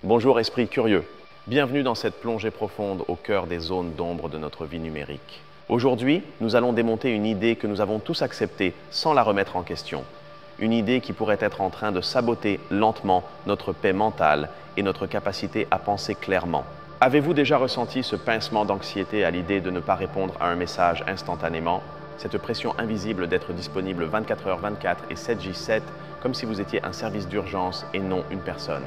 Bonjour esprit curieux, bienvenue dans cette plongée profonde au cœur des zones d'ombre de notre vie numérique. Aujourd'hui, nous allons démonter une idée que nous avons tous acceptée sans la remettre en question. Une idée qui pourrait être en train de saboter lentement notre paix mentale et notre capacité à penser clairement. Avez-vous déjà ressenti ce pincement d'anxiété à l'idée de ne pas répondre à un message instantanément? Cette pression invisible d'être disponible 24h24 et 7J7 comme si vous étiez un service d'urgence et non une personne.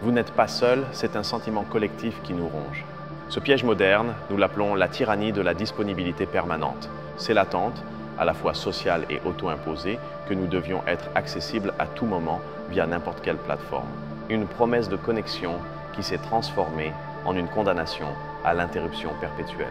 Vous n'êtes pas seul, c'est un sentiment collectif qui nous ronge. Ce piège moderne, nous l'appelons la tyrannie de la disponibilité permanente. C'est l'attente, à la fois sociale et auto-imposée, que nous devions être accessibles à tout moment via n'importe quelle plateforme. Une promesse de connexion qui s'est transformée en une condamnation à l'interruption perpétuelle.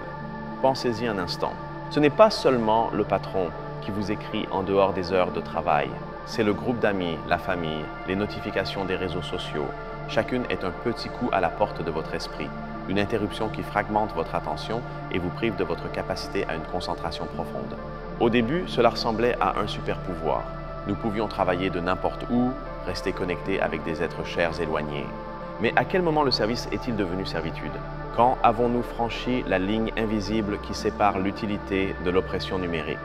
Pensez-y un instant. Ce n'est pas seulement le patron qui vous écrit en dehors des heures de travail. C'est le groupe d'amis, la famille, les notifications des réseaux sociaux. Chacune est un petit coup à la porte de votre esprit, une interruption qui fragmente votre attention et vous prive de votre capacité à une concentration profonde. Au début, cela ressemblait à un super pouvoir. Nous pouvions travailler de n'importe où, rester connectés avec des êtres chers éloignés. Mais à quel moment le service est-il devenu servitude? Quand avons-nous franchi la ligne invisible qui sépare l'utilité de l'oppression numérique?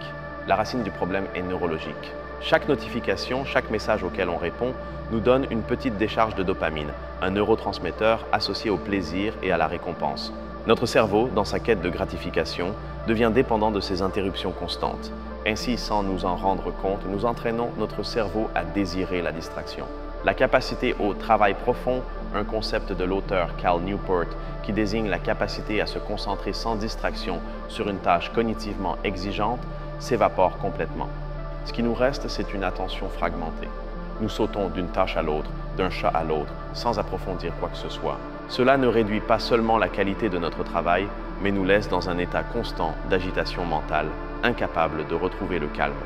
La racine du problème est neurologique. Chaque notification, chaque message auquel on répond, nous donne une petite décharge de dopamine, un neurotransmetteur associé au plaisir et à la récompense. Notre cerveau, dans sa quête de gratification, devient dépendant de ces interruptions constantes. Ainsi, sans nous en rendre compte, nous entraînons notre cerveau à désirer la distraction. La capacité au travail profond, un concept de l'auteur Cal Newport qui désigne la capacité à se concentrer sans distraction sur une tâche cognitivement exigeante, s'évapore complètement. Ce qui nous reste, c'est une attention fragmentée. Nous sautons d'une tâche à l'autre, d'un chat à l'autre, sans approfondir quoi que ce soit. Cela ne réduit pas seulement la qualité de notre travail, mais nous laisse dans un état constant d'agitation mentale, incapable de retrouver le calme.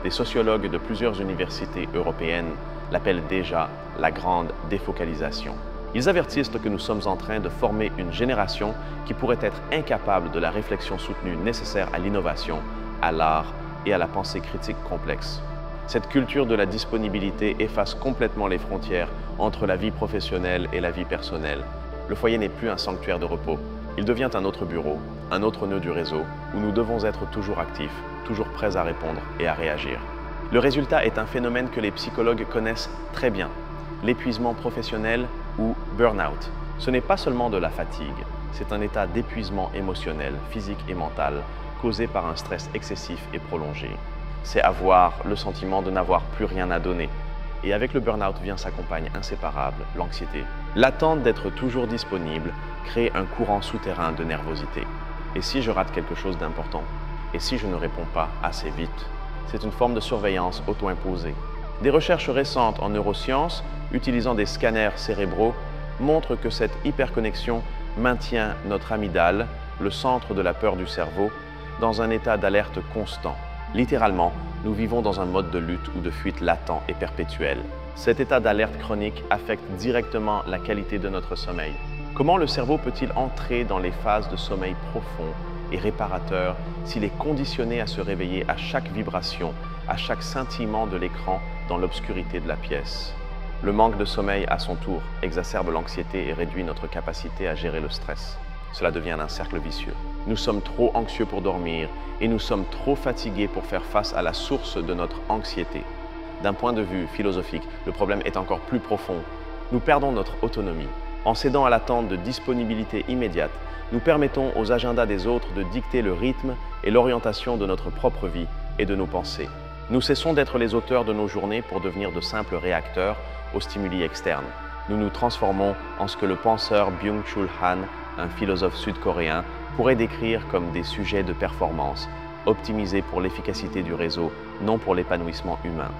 Des sociologues de plusieurs universités européennes l'appellent déjà la grande défocalisation. Ils avertissent que nous sommes en train de former une génération qui pourrait être incapable de la réflexion soutenue nécessaire à l'innovation, à l'art et à la pensée critique complexe. Cette culture de la disponibilité efface complètement les frontières entre la vie professionnelle et la vie personnelle. Le foyer n'est plus un sanctuaire de repos. Il devient un autre bureau, un autre nœud du réseau, où nous devons être toujours actifs, toujours prêts à répondre et à réagir. Le résultat est un phénomène que les psychologues connaissent très bien, l'épuisement professionnel ou burn-out. Ce n'est pas seulement de la fatigue, c'est un état d'épuisement émotionnel, physique et mental, causé par un stress excessif et prolongé. C'est avoir le sentiment de n'avoir plus rien à donner. Et avec le burn-out vient sa compagne inséparable, l'anxiété. L'attente d'être toujours disponible crée un courant souterrain de nervosité. Et si je rate quelque chose d'important? Et si je ne réponds pas assez vite? C'est une forme de surveillance auto-imposée. Des recherches récentes en neurosciences, utilisant des scanners cérébraux, montrent que cette hyperconnexion maintient notre amygdale, le centre de la peur du cerveau, dans un état d'alerte constant. Littéralement, nous vivons dans un mode de lutte ou de fuite latent et perpétuel. Cet état d'alerte chronique affecte directement la qualité de notre sommeil. Comment le cerveau peut-il entrer dans les phases de sommeil profond et réparateur s'il est conditionné à se réveiller à chaque vibration, à chaque scintillement de l'écran dans l'obscurité de la pièce? Le manque de sommeil, à son tour, exacerbe l'anxiété et réduit notre capacité à gérer le stress. Cela devient un cercle vicieux. Nous sommes trop anxieux pour dormir et nous sommes trop fatigués pour faire face à la source de notre anxiété. D'un point de vue philosophique, le problème est encore plus profond. Nous perdons notre autonomie. En cédant à l'attente de disponibilité immédiate, nous permettons aux agendas des autres de dicter le rythme et l'orientation de notre propre vie et de nos pensées. Nous cessons d'être les auteurs de nos journées pour devenir de simples réacteurs aux stimuli externes. Nous nous transformons en ce que le penseur Byung-Chul Han, un philosophe sud-coréen, pourrait décrire comme des sujets de performance, optimisés pour l'efficacité du réseau, non pour l'épanouissement humain.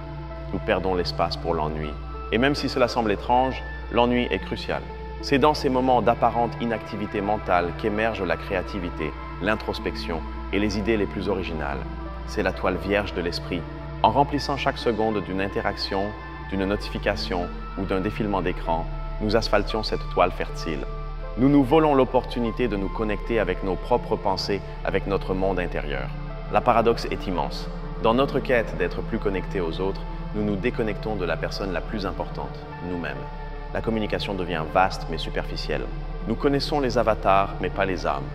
Nous perdons l'espace pour l'ennui. Et même si cela semble étrange, l'ennui est crucial. C'est dans ces moments d'apparente inactivité mentale qu'émerge la créativité, l'introspection et les idées les plus originales. C'est la toile vierge de l'esprit. En remplissant chaque seconde d'une interaction, d'une notification ou d'un défilement d'écran, nous asphaltions cette toile fertile. Nous nous volons l'opportunité de nous connecter avec nos propres pensées, avec notre monde intérieur. La paradoxe est immense. Dans notre quête d'être plus connectés aux autres, nous nous déconnectons de la personne la plus importante, nous-mêmes. la communication devient vaste mais superficielle. Nous connaissons les avatars mais pas les âmes.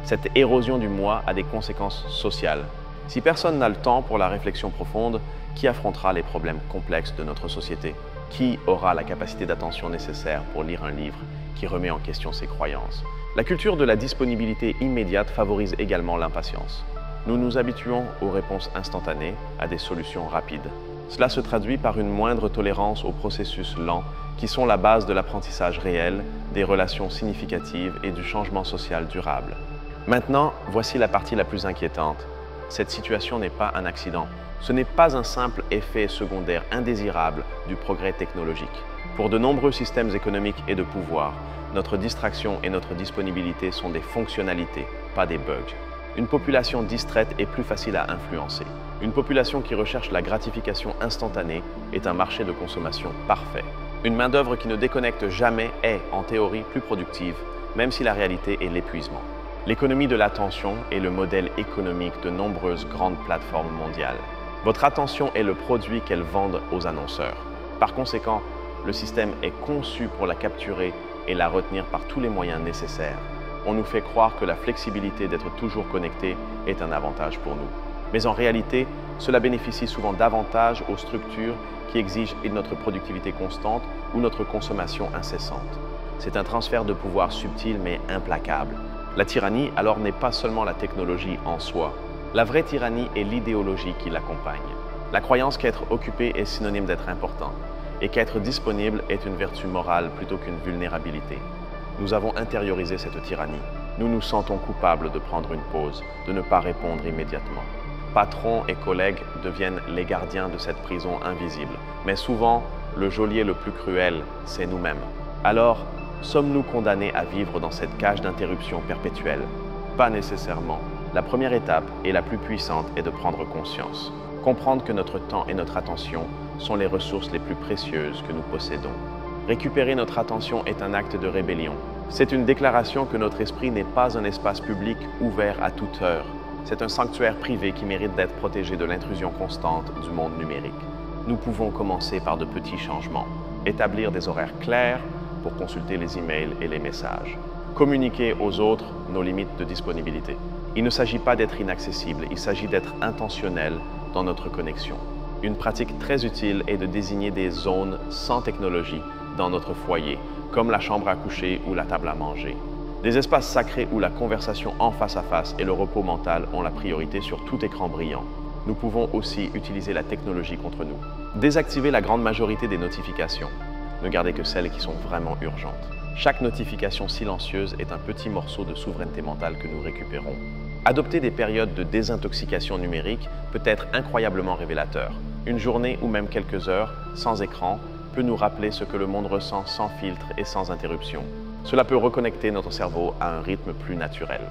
Cette érosion du moi a des conséquences sociales. Si personne n'a le temps pour la réflexion profonde, qui affrontera les problèmes complexes de notre société? Qui aura la capacité d'attention nécessaire pour lire un livre qui remet en question ses croyances? La culture de la disponibilité immédiate favorise également l'impatience. Nous nous habituons aux réponses instantanées, à des solutions rapides. Cela se traduit par une moindre tolérance aux processus lents qui sont la base de l'apprentissage réel, des relations significatives et du changement social durable. Maintenant, voici la partie la plus inquiétante. Cette situation n'est pas un accident. Ce n'est pas un simple effet secondaire indésirable du progrès technologique. Pour de nombreux systèmes économiques et de pouvoir, notre distraction et notre disponibilité sont des fonctionnalités, pas des bugs. Une population distraite est plus facile à influencer. Une population qui recherche la gratification instantanée est un marché de consommation parfait. Une main-d'œuvre qui ne déconnecte jamais est, en théorie, plus productive, même si la réalité est l'épuisement. L'économie de l'attention est le modèle économique de nombreuses grandes plateformes mondiales. Votre attention est le produit qu'elles vendent aux annonceurs. Par conséquent, le système est conçu pour la capturer et la retenir par tous les moyens nécessaires. On nous fait croire que la flexibilité d'être toujours connecté est un avantage pour nous. Mais en réalité, cela bénéficie souvent davantage aux structures qui exigent notre productivité constante ou notre consommation incessante. C'est un transfert de pouvoir subtil mais implacable. La tyrannie, alors, n'est pas seulement la technologie en soi. La vraie tyrannie est l'idéologie qui l'accompagne. La croyance qu'être occupé est synonyme d'être important et qu'être disponible est une vertu morale plutôt qu'une vulnérabilité. Nous avons intériorisé cette tyrannie. Nous nous sentons coupables de prendre une pause, de ne pas répondre immédiatement. Patrons et collègues deviennent les gardiens de cette prison invisible. Mais souvent, le geôlier le plus cruel, c'est nous-mêmes. Alors, sommes-nous condamnés à vivre dans cette cage d'interruption perpétuelle? Pas nécessairement. La première étape, et la plus puissante, est de prendre conscience. Comprendre que notre temps et notre attention sont les ressources les plus précieuses que nous possédons. Récupérer notre attention est un acte de rébellion. C'est une déclaration que notre esprit n'est pas un espace public ouvert à toute heure. C'est un sanctuaire privé qui mérite d'être protégé de l'intrusion constante du monde numérique. Nous pouvons commencer par de petits changements. Établir des horaires clairs pour consulter les emails et les messages. Communiquer aux autres nos limites de disponibilité. Il ne s'agit pas d'être inaccessible, il s'agit d'être intentionnel dans notre connexion. Une pratique très utile est de désigner des zones sans technologie dans notre foyer, comme la chambre à coucher ou la table à manger. Des espaces sacrés où la conversation en face à face et le repos mental ont la priorité sur tout écran brillant. Nous pouvons aussi utiliser la technologie contre nous. Désactiver la grande majorité des notifications. Ne gardez que celles qui sont vraiment urgentes. Chaque notification silencieuse est un petit morceau de souveraineté mentale que nous récupérons. Adopter des périodes de désintoxication numérique peut être incroyablement révélateur. Une journée ou même quelques heures, sans écran, peut nous rappeler ce que le monde ressent sans filtre et sans interruption. Cela peut reconnecter notre cerveau à un rythme plus naturel.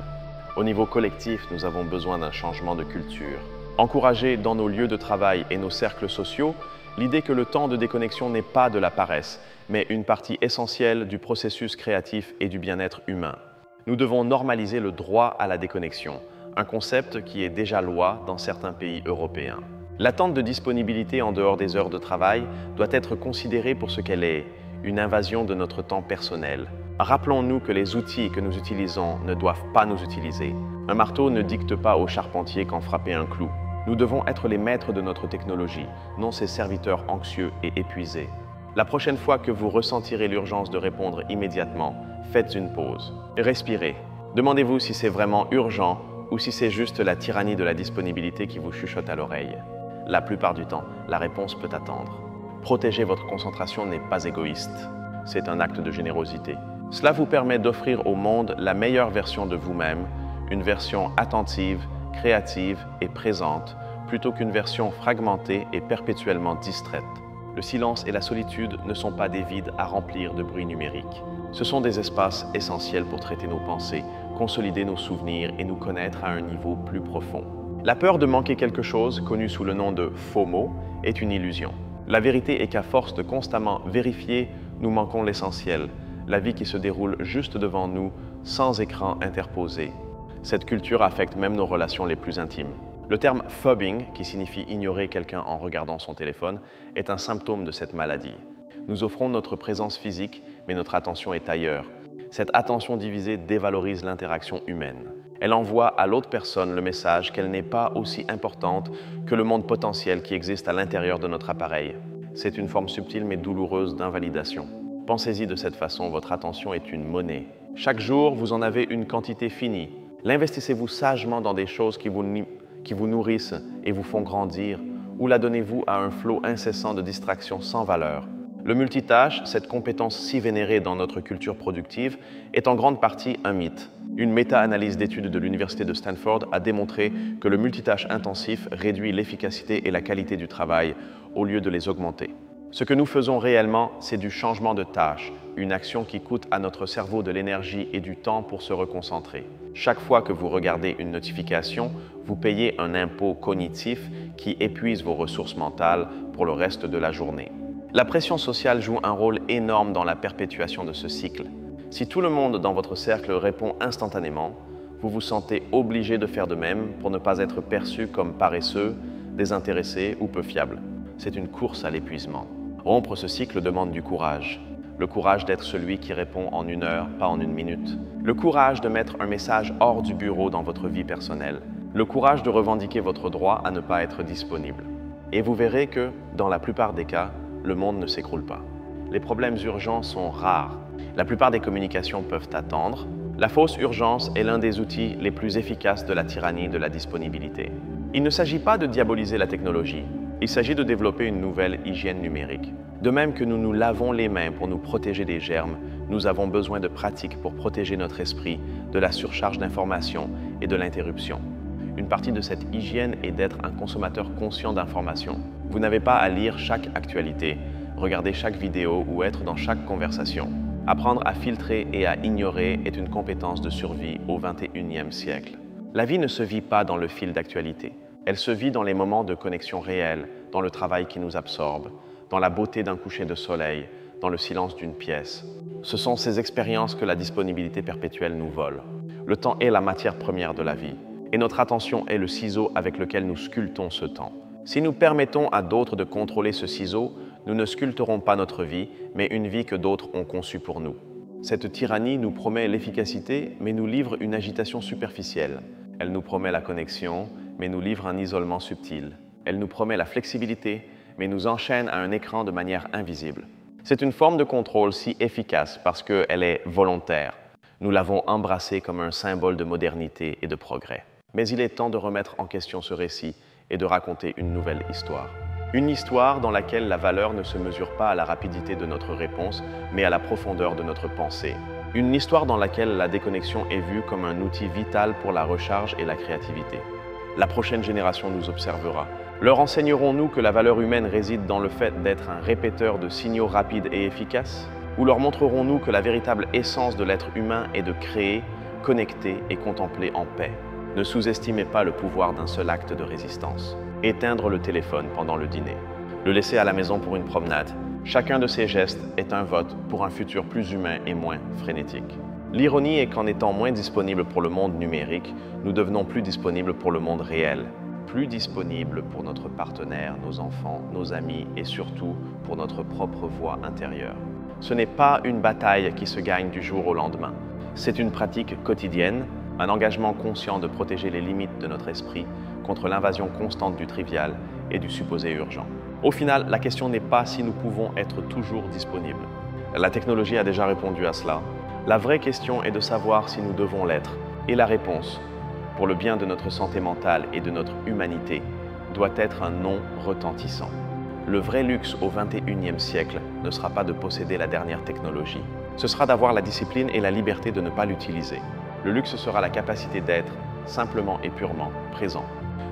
Au niveau collectif, nous avons besoin d'un changement de culture. Encourager dans nos lieux de travail et nos cercles sociaux l'idée que le temps de déconnexion n'est pas de la paresse, mais une partie essentielle du processus créatif et du bien-être humain. Nous devons normaliser le droit à la déconnexion, un concept qui est déjà loi dans certains pays européens. L'attente de disponibilité en dehors des heures de travail doit être considérée pour ce qu'elle est, une invasion de notre temps personnel. Rappelons-nous que les outils que nous utilisons ne doivent pas nous utiliser. Un marteau ne dicte pas au charpentier qu'en frapper un clou. Nous devons être les maîtres de notre technologie, non ses serviteurs anxieux et épuisés. La prochaine fois que vous ressentirez l'urgence de répondre immédiatement, faites une pause. Respirez. Demandez-vous si c'est vraiment urgent ou si c'est juste la tyrannie de la disponibilité qui vous chuchote à l'oreille. La plupart du temps, la réponse peut attendre. Protéger votre concentration n'est pas égoïste. C'est un acte de générosité. Cela vous permet d'offrir au monde la meilleure version de vous-même, une version attentive, créative et présente, plutôt qu'une version fragmentée et perpétuellement distraite. Le silence et la solitude ne sont pas des vides à remplir de bruit numérique. Ce sont des espaces essentiels pour traiter nos pensées, consolider nos souvenirs et nous connaître à un niveau plus profond. La peur de manquer quelque chose, connue sous le nom de FOMO, est une illusion. La vérité est qu'à force de constamment vérifier, nous manquons l'essentiel, la vie qui se déroule juste devant nous, sans écran interposé. Cette culture affecte même nos relations les plus intimes. Le terme « phubbing », qui signifie ignorer quelqu'un en regardant son téléphone, est un symptôme de cette maladie. Nous offrons notre présence physique, mais notre attention est ailleurs. Cette attention divisée dévalorise l'interaction humaine. Elle envoie à l'autre personne le message qu'elle n'est pas aussi importante que le monde potentiel qui existe à l'intérieur de notre appareil. C'est une forme subtile mais douloureuse d'invalidation. Pensez-y de cette façon, votre attention est une monnaie. Chaque jour, vous en avez une quantité finie. L'investissez-vous sagement dans des choses qui vous nourrissent et vous font grandir, ou la donnez-vous à un flot incessant de distractions sans valeur? Le multitâche, cette compétence si vénérée dans notre culture productive, est en grande partie un mythe. Une méta-analyse d'études de l'Université de Stanford a démontré que le multitâche intensif réduit l'efficacité et la qualité du travail au lieu de les augmenter. Ce que nous faisons réellement, c'est du changement de tâche, une action qui coûte à notre cerveau de l'énergie et du temps pour se reconcentrer. Chaque fois que vous regardez une notification, vous payez un impôt cognitif qui épuise vos ressources mentales pour le reste de la journée. La pression sociale joue un rôle énorme dans la perpétuation de ce cycle. Si tout le monde dans votre cercle répond instantanément, vous vous sentez obligé de faire de même pour ne pas être perçu comme paresseux, désintéressé ou peu fiable. C'est une course à l'épuisement. Rompre ce cycle demande du courage. Le courage d'être celui qui répond en 1 heure, pas en 1 minute. Le courage de mettre un message hors du bureau dans votre vie personnelle. Le courage de revendiquer votre droit à ne pas être disponible. Et vous verrez que, dans la plupart des cas, le monde ne s'écroule pas. Les problèmes urgents sont rares. La plupart des communications peuvent attendre. La fausse urgence est l'un des outils les plus efficaces de la tyrannie de la disponibilité. Il ne s'agit pas de diaboliser la technologie. Il s'agit de développer une nouvelle hygiène numérique. De même que nous nous lavons les mains pour nous protéger des germes, nous avons besoin de pratiques pour protéger notre esprit de la surcharge d'informations et de l'interruption. Une partie de cette hygiène est d'être un consommateur conscient d'informations. Vous n'avez pas à lire chaque actualité, regarder chaque vidéo ou être dans chaque conversation. Apprendre à filtrer et à ignorer est une compétence de survie au XXIe siècle. La vie ne se vit pas dans le fil d'actualité. Elle se vit dans les moments de connexion réelle, dans le travail qui nous absorbe, dans la beauté d'un coucher de soleil, dans le silence d'une pièce. Ce sont ces expériences que la disponibilité perpétuelle nous vole. Le temps est la matière première de la vie, et notre attention est le ciseau avec lequel nous sculptons ce temps. Si nous permettons à d'autres de contrôler ce ciseau, nous ne sculpterons pas notre vie, mais une vie que d'autres ont conçue pour nous. Cette tyrannie nous promet l'efficacité, mais nous livre une agitation superficielle. Elle nous promet la connexion, mais nous livre un isolement subtil. Elle nous promet la flexibilité, mais nous enchaîne à un écran de manière invisible. C'est une forme de contrôle si efficace parce qu'elle est volontaire. Nous l'avons embrassée comme un symbole de modernité et de progrès. Mais il est temps de remettre en question ce récit et de raconter une nouvelle histoire. Une histoire dans laquelle la valeur ne se mesure pas à la rapidité de notre réponse, mais à la profondeur de notre pensée. Une histoire dans laquelle la déconnexion est vue comme un outil vital pour la recharge et la créativité. La prochaine génération nous observera. Leur enseignerons-nous que la valeur humaine réside dans le fait d'être un répéteur de signaux rapides et efficaces? Ou leur montrerons-nous que la véritable essence de l'être humain est de créer, connecter et contempler en paix? Ne sous-estimez pas le pouvoir d'un seul acte de résistance. Éteindre le téléphone pendant le dîner. Le laisser à la maison pour une promenade. Chacun de ces gestes est un vote pour un futur plus humain et moins frénétique. L'ironie est qu'en étant moins disponibles pour le monde numérique, nous devenons plus disponibles pour le monde réel. Plus disponibles pour notre partenaire, nos enfants, nos amis et surtout pour notre propre voix intérieure. Ce n'est pas une bataille qui se gagne du jour au lendemain. C'est une pratique quotidienne, un engagement conscient de protéger les limites de notre esprit contre l'invasion constante du trivial et du supposé urgent. Au final, la question n'est pas si nous pouvons être toujours disponibles. La technologie a déjà répondu à cela. La vraie question est de savoir si nous devons l'être. Et la réponse, pour le bien de notre santé mentale et de notre humanité, doit être un non retentissant. Le vrai luxe au XXIe siècle ne sera pas de posséder la dernière technologie. Ce sera d'avoir la discipline et la liberté de ne pas l'utiliser. Le luxe sera la capacité d'être, simplement et purement, présent.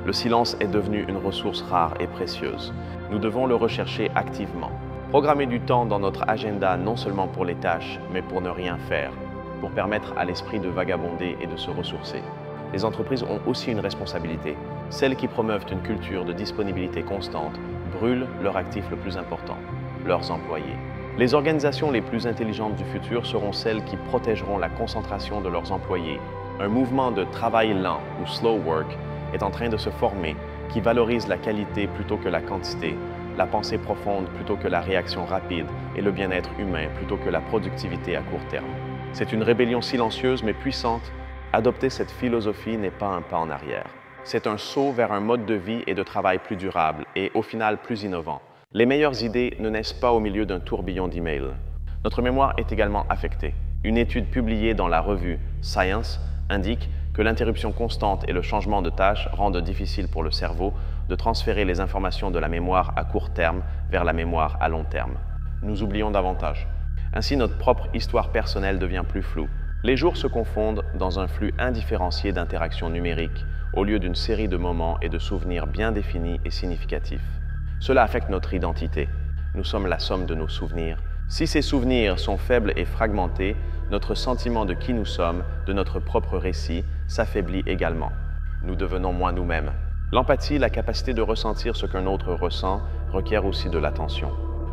Le silence est devenu une ressource rare et précieuse. Nous devons le rechercher activement. Programmer du temps dans notre agenda non seulement pour les tâches, mais pour ne rien faire, pour permettre à l'esprit de vagabonder et de se ressourcer. Les entreprises ont aussi une responsabilité. Celles qui promeuvent une culture de disponibilité constante brûlent leur actif le plus important, leurs employés. Les organisations les plus intelligentes du futur seront celles qui protégeront la concentration de leurs employés. Un mouvement de travail lent ou slow work est en train de se former qui valorise la qualité plutôt que la quantité la pensée profonde plutôt que la réaction rapide et le bien-être humain plutôt que la productivité à court terme. C'est une rébellion silencieuse mais puissante. Adopter cette philosophie n'est pas un pas en arrière. C'est un saut vers un mode de vie et de travail plus durable et au final plus innovant. Les meilleures idées ne naissent pas au milieu d'un tourbillon d'emails. Notre mémoire est également affectée. Une étude publiée dans la revue Science indique que l'interruption constante et le changement de tâche rendent difficile pour le cerveau de transférer les informations de la mémoire à court terme vers la mémoire à long terme. Nous oublions davantage. Ainsi, notre propre histoire personnelle devient plus floue. Les jours se confondent dans un flux indifférencié d'interactions numériques au lieu d'une série de moments et de souvenirs bien définis et significatifs. Cela affecte notre identité. Nous sommes la somme de nos souvenirs. Si ces souvenirs sont faibles et fragmentés, notre sentiment de qui nous sommes, de notre propre récit, s'affaiblit également. Nous devenons moins nous-mêmes. L'empathie, la capacité de ressentir ce qu'un autre ressent, requiert aussi de l'attention.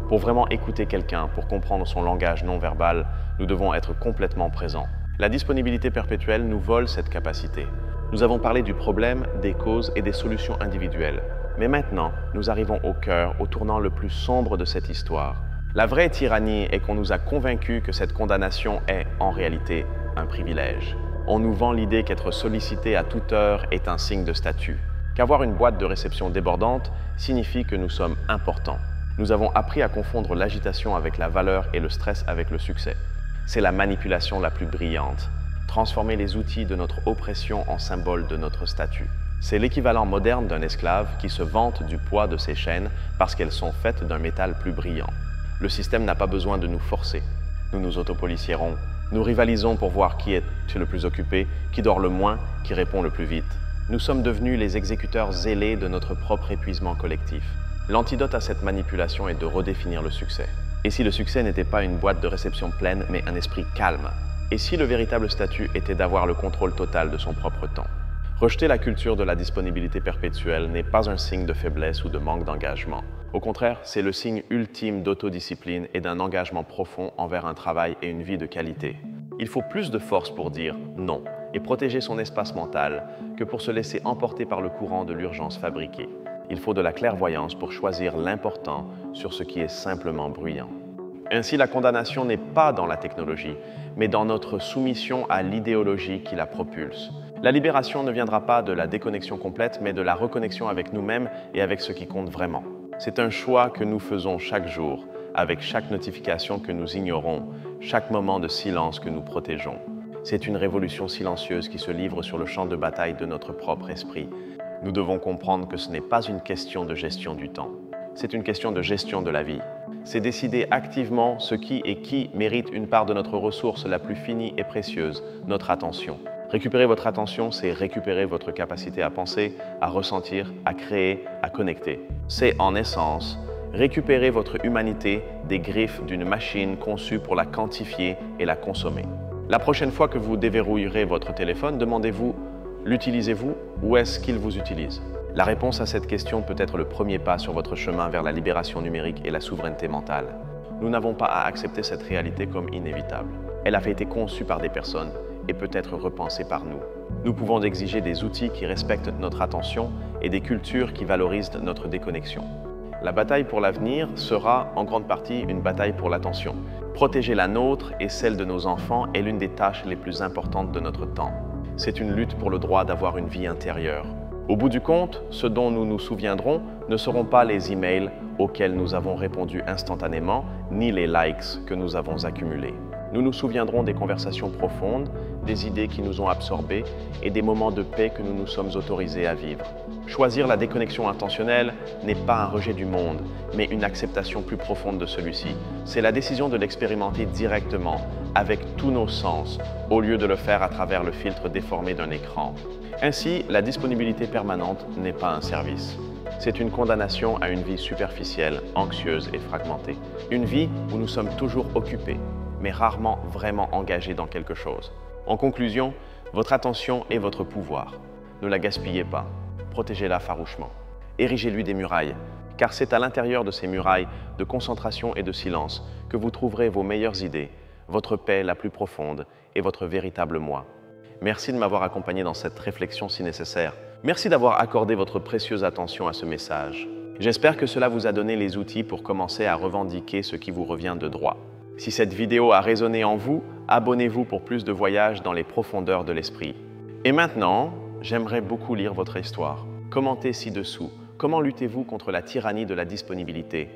Pour vraiment écouter quelqu'un, pour comprendre son langage non verbal, nous devons être complètement présents. La disponibilité perpétuelle nous vole cette capacité. Nous avons parlé du problème, des causes et des solutions individuelles. Mais maintenant, nous arrivons au cœur, au tournant le plus sombre de cette histoire. La vraie tyrannie est qu'on nous a convaincus que cette condamnation est, en réalité, un privilège. On nous vend l'idée qu'être sollicité à toute heure est un signe de statut, qu'avoir une boîte de réception débordante signifie que nous sommes importants. Nous avons appris à confondre l'agitation avec la valeur et le stress avec le succès. C'est la manipulation la plus brillante. Transformer les outils de notre oppression en symboles de notre statut. C'est l'équivalent moderne d'un esclave qui se vante du poids de ses chaînes parce qu'elles sont faites d'un métal plus brillant. Le système n'a pas besoin de nous forcer. Nous nous autopolicierons. Nous rivalisons pour voir qui est le plus occupé, qui dort le moins, qui répond le plus vite. Nous sommes devenus les exécuteurs zélés de notre propre épuisement collectif. L'antidote à cette manipulation est de redéfinir le succès. Et si le succès n'était pas une boîte de réception pleine, mais un esprit calme? Et si le véritable statut était d'avoir le contrôle total de son propre temps? Rejeter la culture de la disponibilité perpétuelle n'est pas un signe de faiblesse ou de manque d'engagement. Au contraire, c'est le signe ultime d'autodiscipline et d'un engagement profond envers un travail et une vie de qualité. Il faut plus de force pour dire non et protéger son espace mental que pour se laisser emporter par le courant de l'urgence fabriquée. Il faut de la clairvoyance pour choisir l'important sur ce qui est simplement bruyant. Ainsi, la condamnation n'est pas dans la technologie, mais dans notre soumission à l'idéologie qui la propulse. La libération ne viendra pas de la déconnexion complète, mais de la reconnexion avec nous-mêmes et avec ce qui compte vraiment. C'est un choix que nous faisons chaque jour, avec chaque notification que nous ignorons, chaque moment de silence que nous protégeons. C'est une révolution silencieuse qui se livre sur le champ de bataille de notre propre esprit. Nous devons comprendre que ce n'est pas une question de gestion du temps. C'est une question de gestion de la vie. C'est décider activement ce qui et qui mérite une part de notre ressource la plus finie et précieuse, notre attention. Récupérer votre attention, c'est récupérer votre capacité à penser, à ressentir, à créer, à connecter. C'est en essence récupérer votre humanité des griffes d'une machine conçue pour la quantifier et la consommer. La prochaine fois que vous déverrouillerez votre téléphone, demandez-vous: l'utilisez-vous ou est-ce qu'il vous utilise? La réponse à cette question peut être le premier pas sur votre chemin vers la libération numérique et la souveraineté mentale. Nous n'avons pas à accepter cette réalité comme inévitable. Elle a été conçue par des personnes et peut être repensée par nous. Nous pouvons exiger des outils qui respectent notre attention et des cultures qui valorisent notre déconnexion. La bataille pour l'avenir sera en grande partie une bataille pour l'attention. Protéger la nôtre et celle de nos enfants est l'une des tâches les plus importantes de notre temps. C'est une lutte pour le droit d'avoir une vie intérieure. Au bout du compte, ce dont nous nous souviendrons ne seront pas les emails auxquels nous avons répondu instantanément, ni les likes que nous avons accumulés. Nous nous souviendrons des conversations profondes, des idées qui nous ont absorbés et des moments de paix que nous nous sommes autorisés à vivre. Choisir la déconnexion intentionnelle n'est pas un rejet du monde, mais une acceptation plus profonde de celui-ci. C'est la décision de l'expérimenter directement, avec tous nos sens, au lieu de le faire à travers le filtre déformé d'un écran. Ainsi, la disponibilité permanente n'est pas un service. C'est une condamnation à une vie superficielle, anxieuse et fragmentée. Une vie où nous sommes toujours occupés, mais rarement vraiment engagés dans quelque chose. En conclusion, votre attention est votre pouvoir. Ne la gaspillez pas. Protégez-la farouchement. Érigez-lui des murailles, car c'est à l'intérieur de ces murailles de concentration et de silence que vous trouverez vos meilleures idées, votre paix la plus profonde et votre véritable moi. Merci de m'avoir accompagné dans cette réflexion si nécessaire. Merci d'avoir accordé votre précieuse attention à ce message. J'espère que cela vous a donné les outils pour commencer à revendiquer ce qui vous revient de droit. Si cette vidéo a résonné en vous, abonnez-vous pour plus de voyages dans les profondeurs de l'esprit. Et maintenant, j'aimerais beaucoup lire votre histoire. Commentez ci-dessous. Comment luttez-vous contre la tyrannie de la disponibilité ?